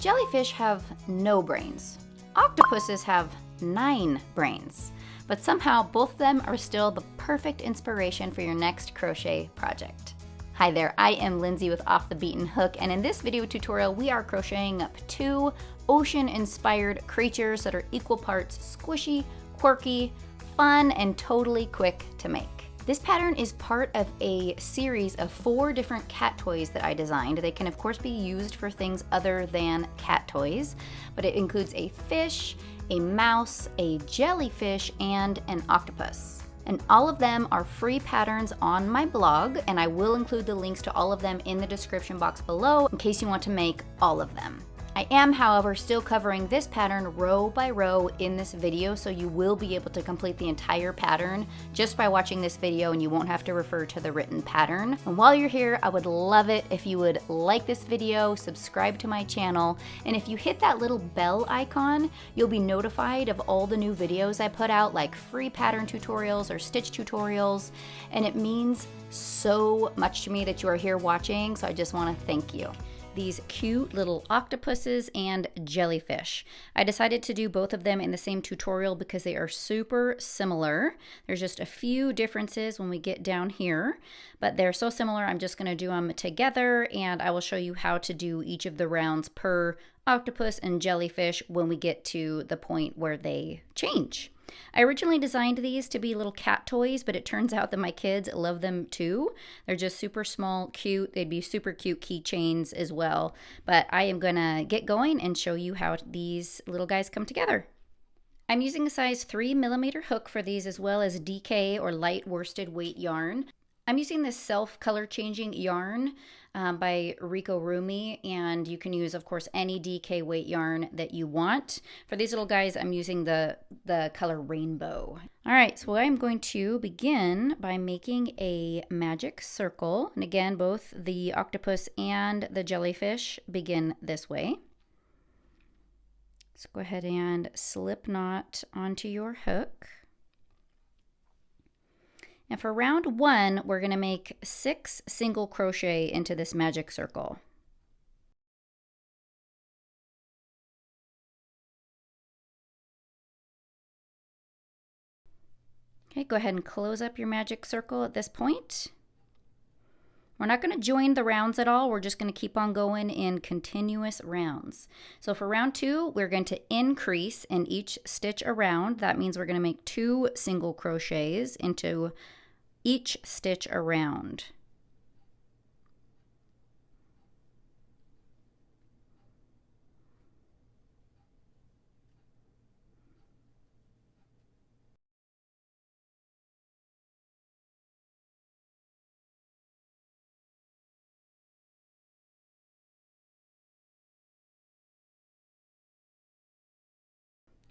Jellyfish have no brains. Octopuses have 9 brains. But somehow both of them are still the perfect inspiration for your next crochet project. Hi there, I am Lindsay with Off the Beaten Hook, and in this video tutorial we are crocheting up 2 ocean-inspired creatures that are equal parts squishy, quirky, fun, and totally quick to make. This pattern is part of a series of 4 different cat toys that I designed. They can of course be used for things other than cat toys, but it includes a fish, a mouse, a jellyfish, and an octopus. And all of them are free patterns on my blog, and I will include the links to all of them in the description box below in case you want to make all of them. I am, however, still covering this pattern row by row in this video, so you will be able to complete the entire pattern just by watching this video, and you won't have to refer to the written pattern. And while you're here, I would love it if you would like this video, subscribe to my channel, and if you hit that little bell icon, you'll be notified of all the new videos I put out, like free pattern tutorials or stitch tutorials, and it means so much to me that you are here watching, so I just want to thank you. These cute little octopuses and jellyfish. I decided to do both of them in the same tutorial because they are super similar. There's just a few differences when we get down here, but they're so similar I'm just going to do them together, and I will show you how to do each of the rounds per octopus and jellyfish when we get to the point where they change. I originally designed these to be little cat toys, but it turns out that my kids love them too. They're just super small, cute. They'd be super cute keychains as well. But I am gonna get going and show you how these little guys come together. I'm using a size 3mm hook for these, as well as DK or light worsted weight yarn. I'm using this self-color changing yarn by amigurumi, and you can use, of course, any DK weight yarn that you want. For these little guys, I'm using the color rainbow. All right, so I'm going to begin by making a magic circle. And again, both the octopus and the jellyfish begin this way. Let's go ahead and slip knot onto your hook. And for round 1, we're going to make 6 single crochet into this magic circle. Okay, go ahead and close up your magic circle at this point. We're not going to join the rounds at all. We're just going to keep on going in continuous rounds. So for round 2, we're going to increase in each stitch around. That means we're going to make 2 single crochets into each stitch around.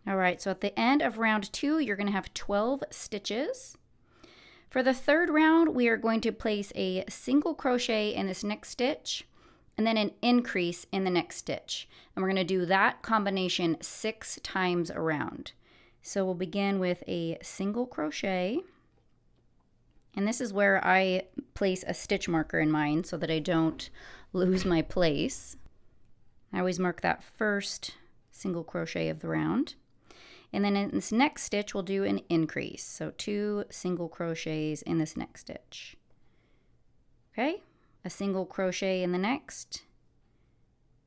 All right, so at the end of round 2, you're going to have 12 stitches. For the third round, we are going to place a single crochet in this next stitch and then an increase in the next stitch. And we're going to do that combination 6 times around. So we'll begin with a single crochet. And this is where I place a stitch marker in mine so that I don't lose my place. I always mark that first single crochet of the round. And then in this next stitch, we'll do an increase. So 2 single crochets in this next stitch. Okay, a single crochet in the next,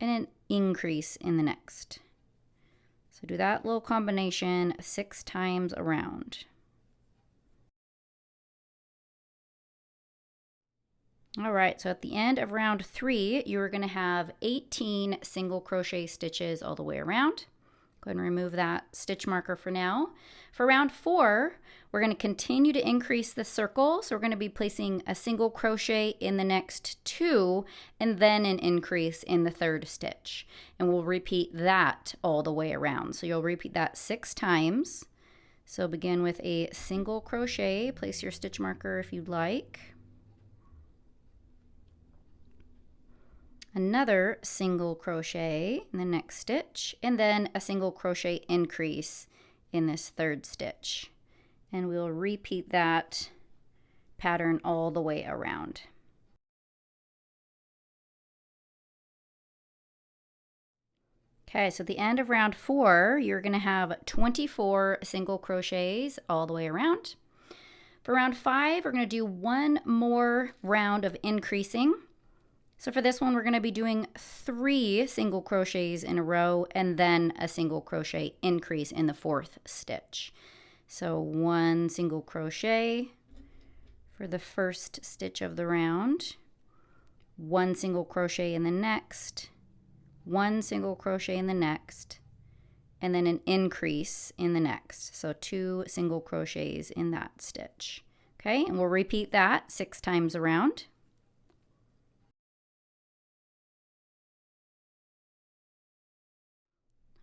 and an increase in the next. So do that little combination 6 times around. All right, so at the end of round 3, you're going to have 18 single crochet stitches all the way around. Go ahead and remove that stitch marker for now. For round 4, we're going to continue to increase the circle. So we're going to be placing a single crochet in the next 2 and then an increase in the third stitch. And we'll repeat that all the way around. So you'll repeat that 6 times. So begin with a single crochet. Place your stitch marker if you'd like. Another single crochet in the next stitch, and then a single crochet increase in this third stitch. And we'll repeat that pattern all the way around. Okay, so at the end of round 4, you're going to have 24 single crochets all the way around. For round 5, we're going to do one more round of increasing. So for this one, we're going to be doing 3 single crochets in a row and then a single crochet increase in the 4th stitch. So 1 single crochet for the first stitch of the round, 1 single crochet in the next, 1 single crochet in the next, and then an increase in the next. So 2 single crochets in that stitch. Okay, and we'll repeat that 6 times around.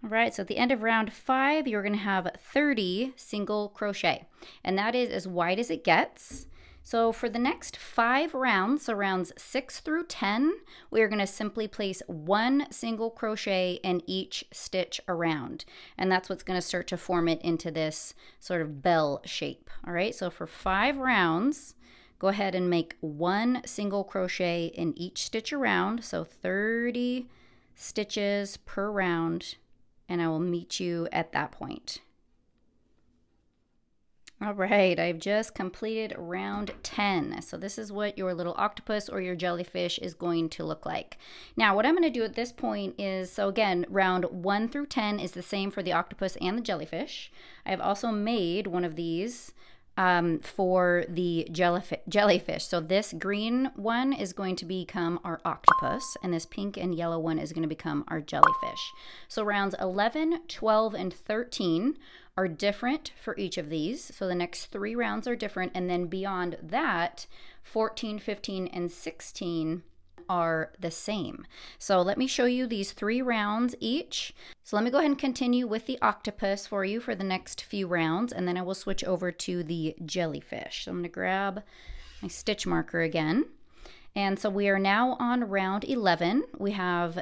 All right, so at the end of round 5, you're going to have 30 single crochet, and that is as wide as it gets. So for the next 5 rounds, so rounds 6 through 10, we are going to simply place 1 single crochet in each stitch around, and that's what's going to start to form it into this sort of bell shape. All right, so for 5 rounds, go ahead and make 1 single crochet in each stitch around, so 30 stitches per round. And I will meet you at that point. All right, I've just completed round 10. So this is what your little octopus or your jellyfish is going to look like. Now, what I'm going to do at this point is, so again, round 1 through 10 is the same for the octopus and the jellyfish. I have also made one of these for the jellyfish. So this green one is going to become our octopus, and this pink and yellow one is going to become our jellyfish. So rounds 11, 12, and 13 are different for each of these. So the next 3 rounds are different, and then beyond that, 14, 15, and 16 are the same. So let me show you these 3 rounds each. So let me go ahead and continue with the octopus for you for the next few rounds, and then I will switch over to the jellyfish. So I'm going to grab my stitch marker again. And so we are now on round 11. We have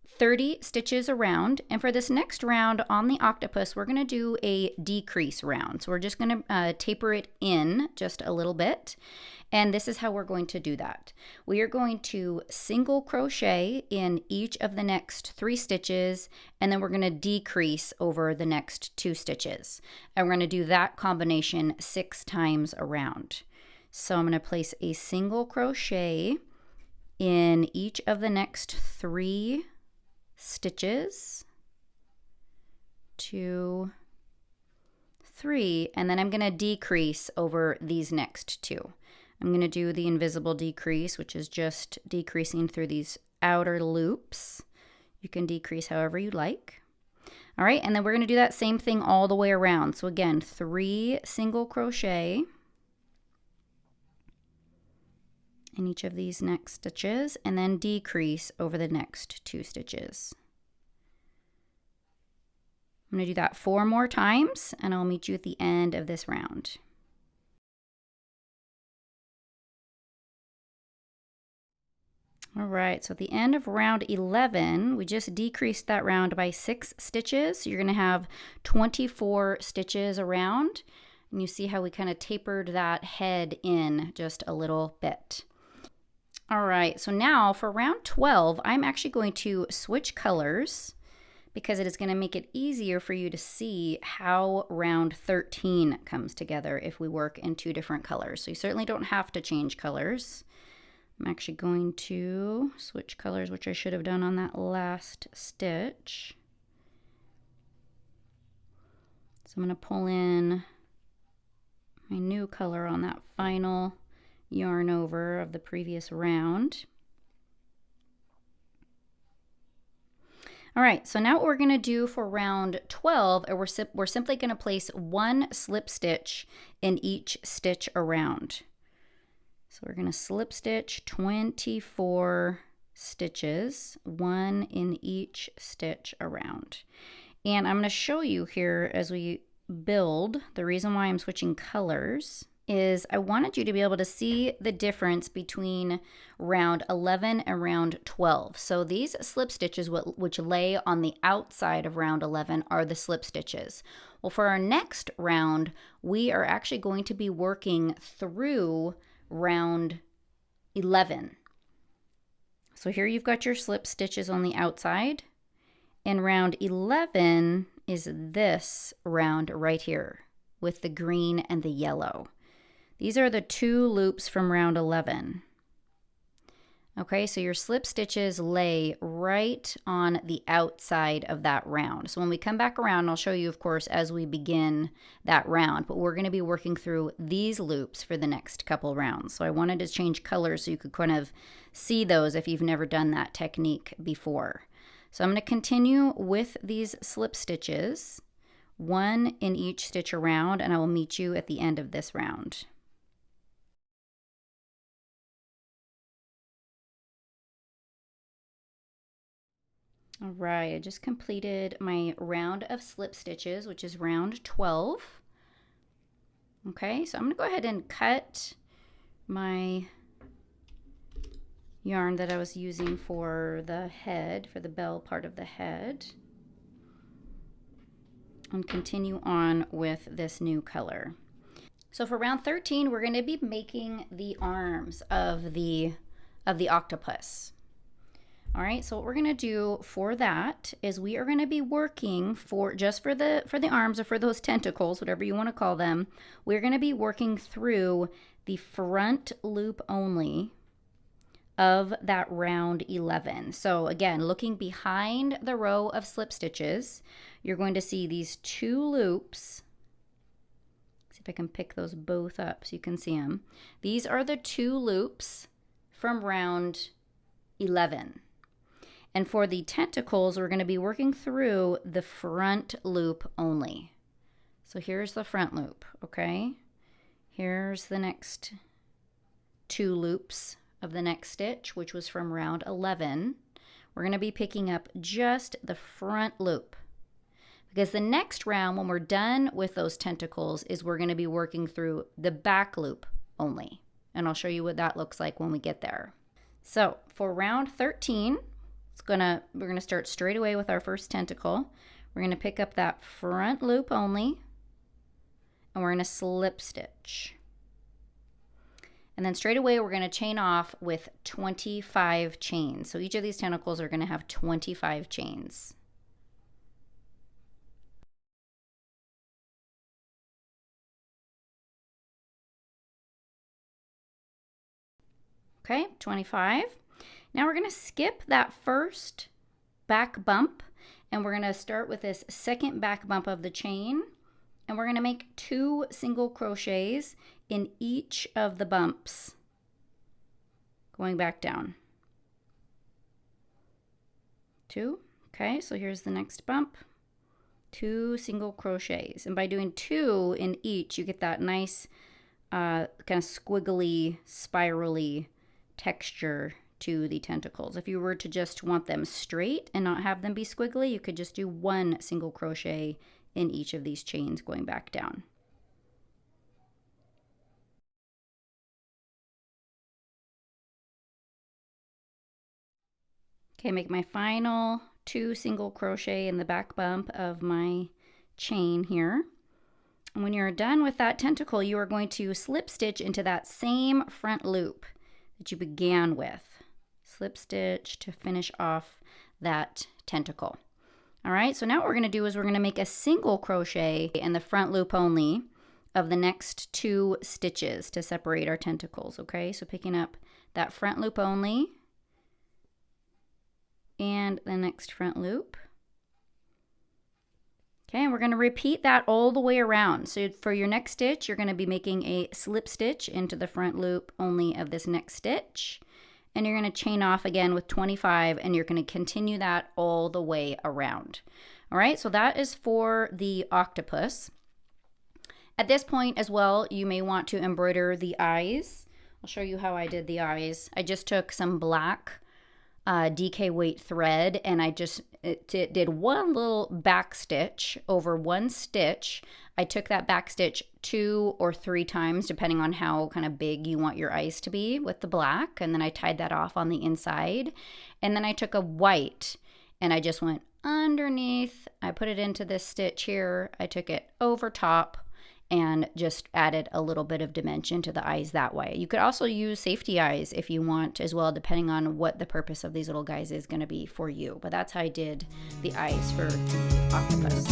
30 stitches around, and for this next round on the octopus, we're going to do a decrease round. So we're just going to taper it in just a little bit. And this is how we're going to do that. We are going to single crochet in each of the next 3 stitches, and then we're going to decrease over the next 2 stitches. And we're going to do that combination 6 times around. So I'm going to place a single crochet in each of the next 3 stitches, 2, 3, and then I'm going to decrease over these next 2. I'm going to do the invisible decrease, which is just decreasing through these outer loops. You can decrease however you like. All right, and then we're going to do that same thing all the way around. So again, 3 single crochet in each of these next stitches, and then decrease over the next 2 stitches. I'm going to do that 4 more times, and I'll meet you at the end of this round. All right, so at the end of round 11, we just decreased that round by 6 stitches. So you're going to have 24 stitches around, and you see how we kind of tapered that head in just a little bit. All right, so now for round 12, I'm actually going to switch colors because it is going to make it easier for you to see how round 13 comes together if we work in 2 different colors. So you certainly don't have to change colors. I'm actually going to switch colors, which I should have done on that last stitch. So I'm going to pull in my new color on that final yarn over of the previous round. All right, so now what we're going to do for round 12, we're simply going to place 1 slip stitch in each stitch around. So we're going to slip stitch 24 stitches, 1 in each stitch around. And I'm going to show you here as we build, the reason why I'm switching colors is I wanted you to be able to see the difference between round 11 and round 12. So these slip stitches which lay on the outside of round 11 are the slip stitches. Well, for our next round, we are actually going to be working through round 11. So here you've got your slip stitches on the outside, And round 11 is this round right here with the green and the yellow. These are the 2 loops from round 11. Okay, so your slip stitches lay right on the outside of that round. So when we come back around, I'll show you, of course, as we begin that round, but we're going to be working through these loops for the next couple rounds. So I wanted to change colors so you could kind of see those if you've never done that technique before. So I'm going to continue with these slip stitches, 1 in each stitch around, and I will meet you at the end of this round. All right, I just completed my round of slip stitches, which is round 12. Okay, so I'm going to go ahead and cut my yarn that I was using for the head, for the bell part of the head, and continue on with this new color. So for round 13, we're going to be making the arms of the octopus. All right, so what we're going to do for that is we are going to be working for the arms, or for those tentacles, whatever you want to call them. We're going to be working through the front loop only of that round 11. So again, looking behind the row of slip stitches, you're going to see these 2 loops. See if I can pick those both up so you can see them. These are the 2 loops from round 11. And for the tentacles, we're going to be working through the front loop only. So here's the front loop, okay? Here's the next 2 loops of the next stitch, which was from round 11. We're going to be picking up just the front loop, because the next round, when we're done with those tentacles, is we're going to be working through the back loop only. And I'll show you what that looks like when we get there. So for round 13, we're going to start straight away with our first tentacle. We're going to pick up that front loop only, and we're going to slip stitch. And then straight away we're going to chain off with 25 chains. So each of these tentacles are going to have 25 chains. Okay, 25. Now we're going to skip that first back bump, and we're going to start with this second back bump of the chain, and we're going to make 2 single crochets in each of the bumps going back down. 2. Okay, so here's the next bump. 2 single crochets, and by doing 2 in each, you get that nice kind of squiggly, spirally texture to the tentacles. If you were to just want them straight and not have them be squiggly, you could just do 1 single crochet in each of these chains going back down. Okay, make my final 2 single crochet in the back bump of my chain here. And when you're done with that tentacle, you are going to slip stitch into that same front loop that you began with. Slip stitch to finish off that tentacle. All right, so now what we're going to do is we're going to make a single crochet in the front loop only of the next 2 stitches to separate our tentacles. Okay, so picking up that front loop only and the next front loop. Okay, and we're going to repeat that all the way around. So for your next stitch, you're going to be making a slip stitch into the front loop only of this next stitch. And you're going to chain off again with 25, and you're going to continue that all the way around. All right, so that is for the octopus. At this point as well, you may want to embroider the eyes. I'll show you how I did the eyes. I just took some black DK weight thread, and I just did 1 little back stitch over 1 stitch. I took that back stitch 2 or 3 times, depending on how kind of big you want your eyes to be with the black, and then I tied that off on the inside. And then I took a white, and I just went underneath. I put it into this stitch here. I took it over top, and just added a little bit of dimension to the eyes that way. You could also use safety eyes if you want as well, depending on what the purpose of these little guys is going to be for you. But that's how I did the eyes for the octopus.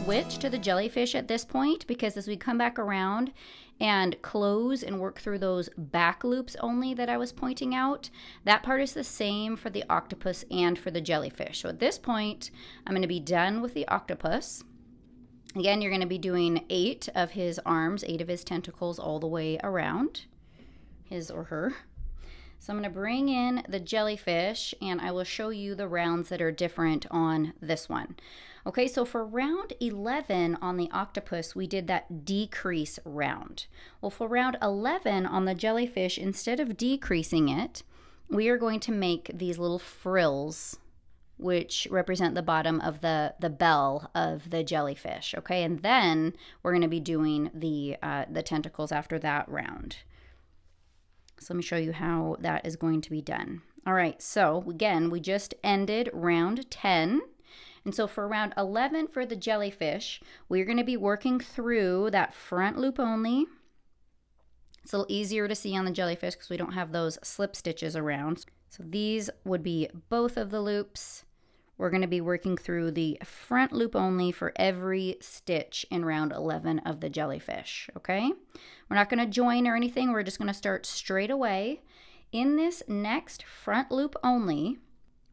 Switch to the jellyfish at this point, because as we come back around and close and work through those back loops only that I was pointing out, that part is the same for the octopus and for the jellyfish. So at this point, I'm going to be done with the octopus. Again, you're going to be doing 8 of his arms, 8 of his tentacles all the way around, his or her. So I'm going to bring in the jellyfish and I will show you the rounds that are different on this one. Okay, so for round 11 on the octopus, we did that decrease round. Well, for round 11 on the jellyfish, instead of decreasing it, we are going to make these little frills, which represent the bottom of the bell of the jellyfish, okay? And then we're going to be doing the tentacles after that round. So let me show you how that is going to be done. All right, so again, we just ended round 10. And so for round 11 for the jellyfish, we're going to be working through that front loop only. It's a little easier to see on the jellyfish because we don't have those slip stitches around. So these would be both of the loops. We're going to be working through the front loop only for every stitch in round 11 of the jellyfish, okay? We're not going to join or anything. We're just going to start straight away. In this next front loop only,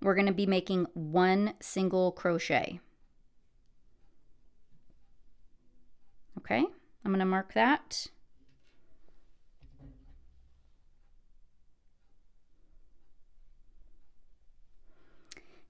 we're going to be making 1 single crochet. Okay, I'm going to mark that.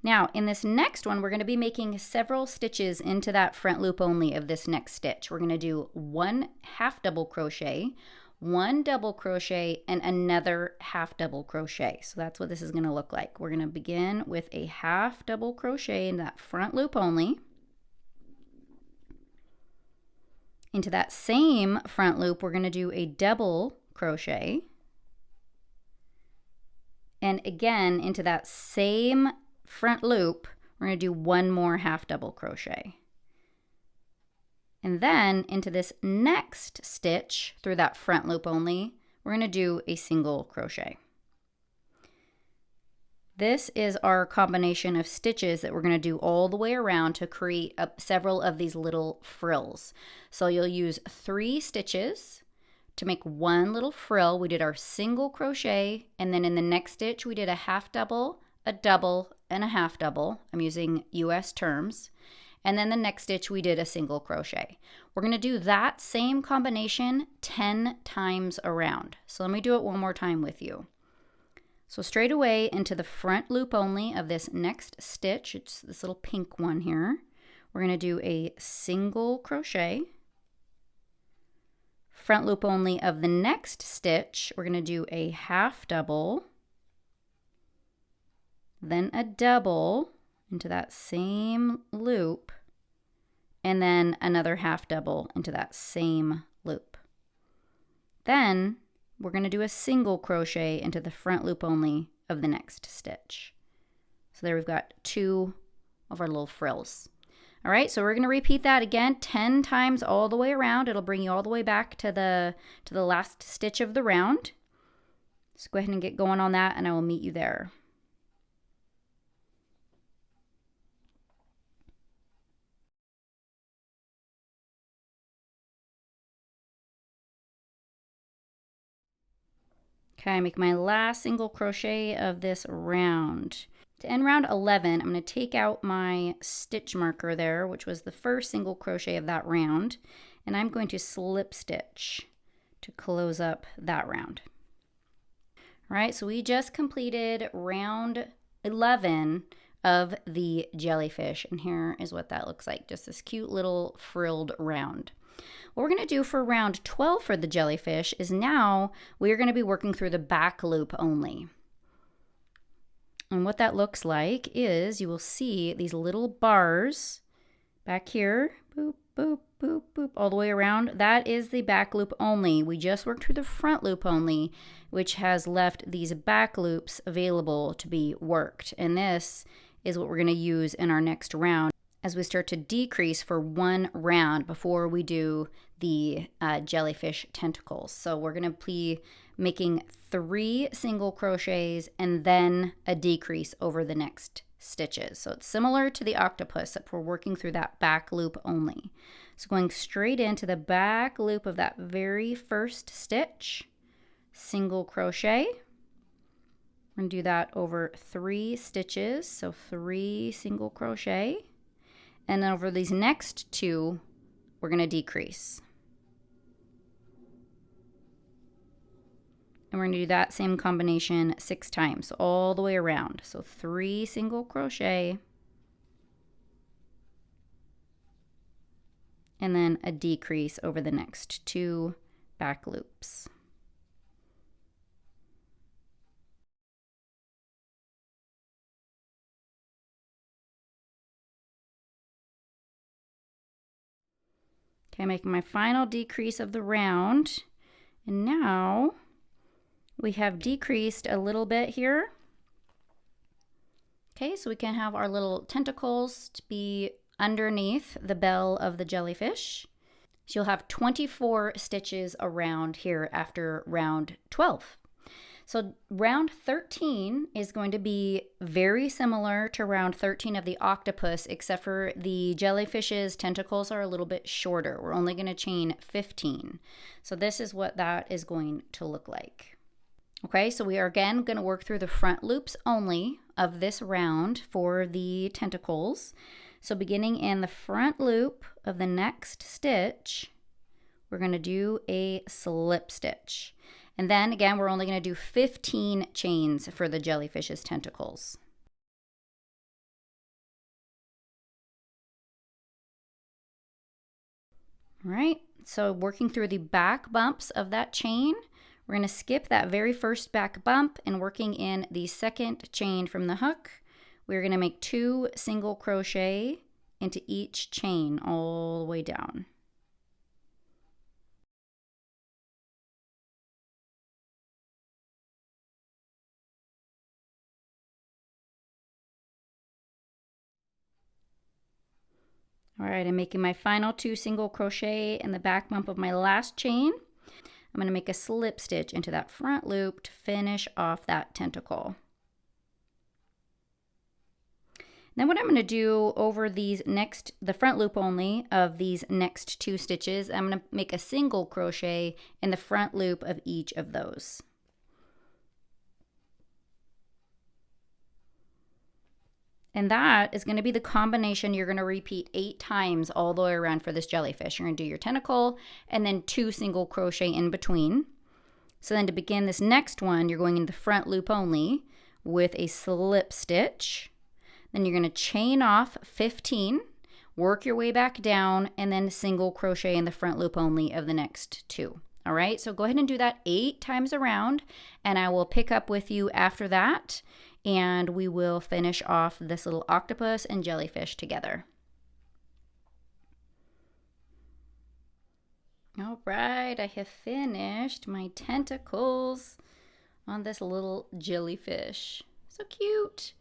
Now, in this next one, we're going to be making several stitches into that front loop only of this next stitch. We're going to do 1 half double crochet, 1 double crochet, and another half double crochet. So that's what this is going to look like. We're going to begin with a half double crochet in that front loop only. Into that same front loop, we're going to do a double crochet. And again, into that same front loop, we're going to do 1 more half double crochet. And then into this next stitch through that front loop only, we're going to do a single crochet. This is our combination of stitches that we're going to do all the way around to create several of these little frills. So you'll use 3 stitches to make 1 little frill. We did our single crochet, and then in the next stitch we did a half double, a double, and a half double. I'm using US terms. And then the next stitch we did a single crochet. We're going to do that same combination 10 times around. So let me do it one more time with you. So straight away into the front loop only of this next stitch, it's this little pink one here, we're going to do a single crochet. Front loop only of the next stitch, we're going to do a half double, then a double into that same loop, and then another half double into that same loop. Then we're going to do a single crochet into the front loop only of the next stitch. So there we've got 2 of our little frills. All right, so we're going to repeat that again 10 times all the way around. It'll bring you all the way back to the last stitch of the round. So go ahead and get going on that, and I will meet you there. Okay, I make my last single crochet of this round. To end round 11, I'm going to take out my stitch marker there, which was the first single crochet of that round, and I'm going to slip stitch to close up that round. All right, so we just completed round 11 of the jellyfish, and here is what that looks like, just this cute little frilled round. What we're going to do for round 12 for the jellyfish is now we're going to be working through the back loop only. And what that looks like is you will see these little bars back here, boop, boop, boop, boop, all the way around. That is the back loop only. We just worked through the front loop only, which has left these back loops available to be worked. And this is what we're going to use in our next round as we start to decrease for one round before we do the jellyfish tentacles. So we're going to be making 3 single crochets and then a decrease over the next stitches. So it's similar to the octopus, except we're working through that back loop only. So going straight into the back loop of that very first stitch, single crochet. We're going to do that over 3 stitches, so 3 single crochet. And then over these next 2, we're going to decrease. And we're going to do that same combination 6 times, all the way around. So 3 single crochet, and then a decrease over the next 2 back loops. Okay, making my final decrease of the round. And now we have decreased a little bit here. Okay, so we can have our little tentacles to be underneath the bell of the jellyfish. So you'll have 24 stitches around here after round 12. So round 13 is going to be very similar to round 13 of the octopus, except for the jellyfish's tentacles are a little bit shorter. We're only going to chain 15. So this is what that is going to look like. Okay, so we are again going to work through the front loops only of this round for the tentacles. So beginning in the front loop of the next stitch, we're going to do a slip stitch. And then again, we're only going to do 15 chains for the jellyfish's tentacles. All right, so working through the back bumps of that chain, we're going to skip that very first back bump and working in the second chain from the hook, we're going to make 2 single crochet into each chain all the way down. All right, I'm making my final 2 single crochet in the back bump of my last chain. I'm going to make a slip stitch into that front loop to finish off that tentacle. Then what I'm going to do over the front loop only of these next 2 stitches, I'm going to make a single crochet in the front loop of each of those. And that is going to be the combination you're going to repeat 8 times all the way around for this jellyfish. You're going to do your tentacle and then 2 single crochet in between. So then to begin this next one, you're going in the front loop only with a slip stitch. Then you're going to chain off 15, work your way back down, and then single crochet in the front loop only of the next 2. All right, so go ahead and do that 8 times around, and I will pick up with you after that, and we will finish off this little octopus and jellyfish together. All right, I have finished my tentacles on this little jellyfish. So cute.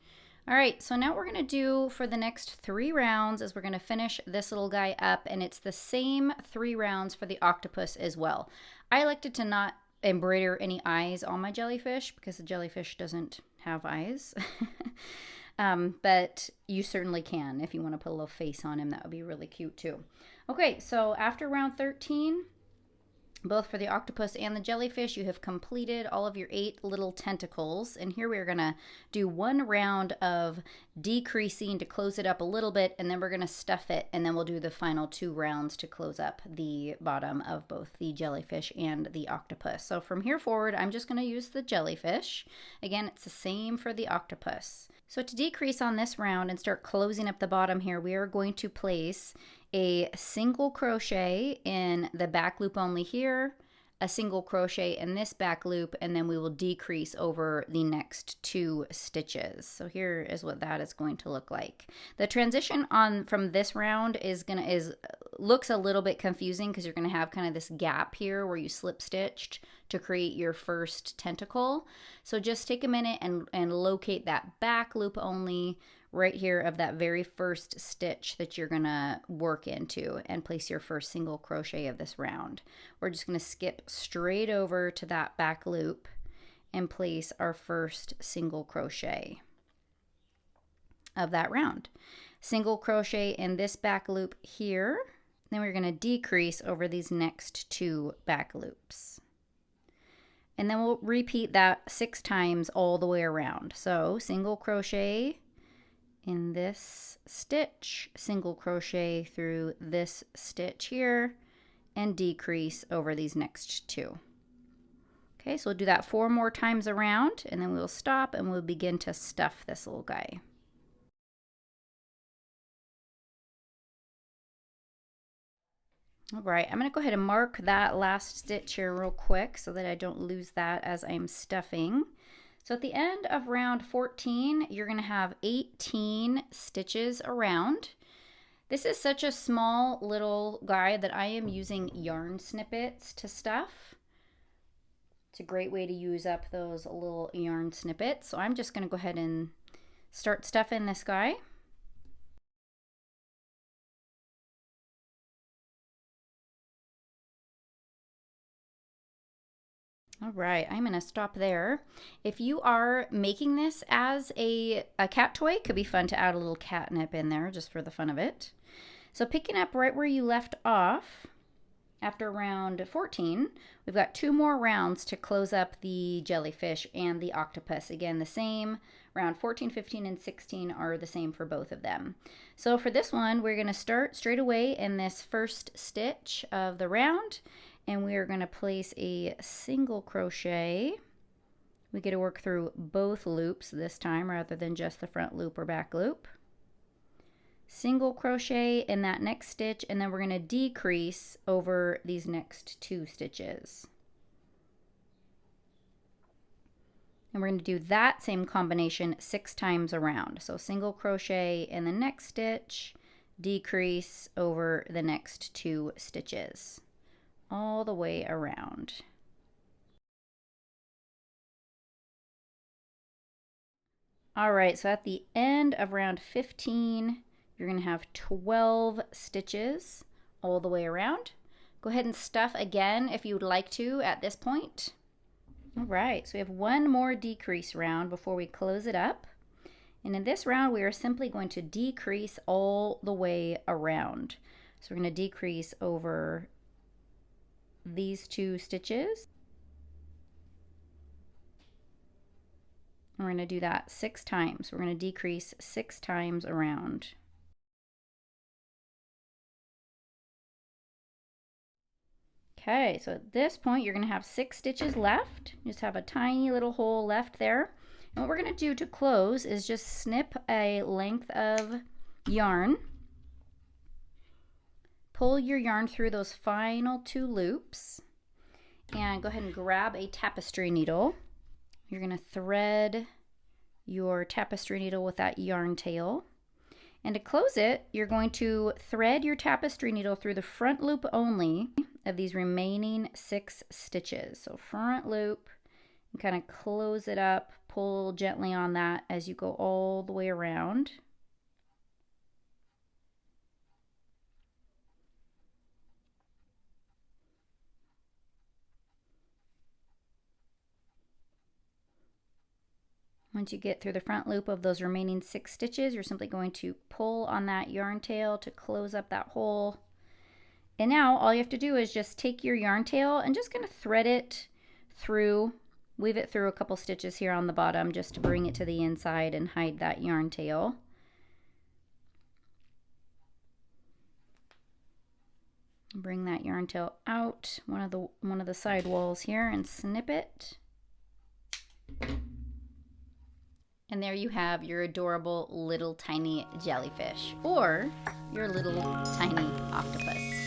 All right, so now what we're gonna do for the next 3 rounds is we're gonna finish this little guy up, and it's the same 3 rounds for the octopus as well. I elected to not embroider any eyes on my jellyfish because the jellyfish doesn't have eyes. But you certainly can. If you want to put a little face on him, that would be really cute too. Okay, so after round 13, both for the octopus and the jellyfish, you have completed all of your 8 little tentacles. And here we're going to do 1 round of decreasing to close it up a little bit, and then we're going to stuff it, and then we'll do the final 2 rounds to close up the bottom of both the jellyfish and the octopus. So from here forward, I'm just going to use the jellyfish. Again, it's the same for the octopus. So to decrease on this round and start closing up the bottom here, we are going to place a single crochet in the back loop only here, a single crochet in this back loop, and then we will decrease over the next 2 stitches. So here is what that is going to look like. The transition on from this round looks a little bit confusing because you're going to have kind of this gap here where you slip stitched to create your first tentacle. So just take a minute and locate that back loop only right here of that very first stitch that you're gonna work into and place your first single crochet of this round. We're just gonna skip straight over to that back loop and place our first single crochet of that round. Single crochet in this back loop here, then we're gonna decrease over these next 2 back loops. And then we'll repeat that 6 times all the way around. So single crochet in this stitch, single crochet through this stitch here, and decrease over these next 2. Okay, so we'll do that 4 more times around, and then we'll stop and we'll begin to stuff this little guy. All right, I'm gonna go ahead and mark that last stitch here real quick so that I don't lose that as I'm stuffing. So at the end of round 14, you're going to have 18 stitches around. This is such a small little guy that I am using yarn snippets to stuff. It's a great way to use up those little yarn snippets. So I'm just going to go ahead and start stuffing this guy. All right, I'm gonna stop there. If you are making this as a cat toy, it could be fun to add a little catnip in there just for the fun of it. So picking up right where you left off, after round 14, we've got 2 more rounds to close up the jellyfish and the octopus. Again, the same, round 14, 15, and 16 are the same for both of them. So for this one, we're gonna start straight away in this first stitch of the round, and we are going to place a single crochet. We get to work through both loops this time rather than just the front loop or back loop. Single crochet in that next stitch, and then we're going to decrease over these next 2 stitches. And we're going to do that same combination 6 times around. So single crochet in the next stitch, decrease over the next 2 stitches. All the way around. All right, so at the end of round 15, you're going to have 12 stitches all the way around. Go ahead and stuff again if you would like to at this point. All right, so we have 1 more decrease round before we close it up. And in this round, we are simply going to decrease all the way around. So we're going to decrease over these 2 stitches. We're going to do that 6 times. We're going to decrease 6 times around. Okay, so at this point you're going to have 6 stitches left. You just have a tiny little hole left there. And what we're going to do to close is just snip a length of yarn. Pull your yarn through those final 2 loops and go ahead and grab a tapestry needle. You're going to thread your tapestry needle with that yarn tail. And to close it, you're going to thread your tapestry needle through the front loop only of these remaining 6 stitches. So front loop, and kind of close it up, pull gently on that as you go all the way around. Once you get through the front loop of those remaining 6 stitches, you're simply going to pull on that yarn tail to close up that hole. And now all you have to do is just take your yarn tail and just kind of thread it through, weave it through a couple stitches here on the bottom just to bring it to the inside and hide that yarn tail. Bring that yarn tail out one of the side walls here and snip it. And there you have your adorable little tiny jellyfish, or your little tiny octopus.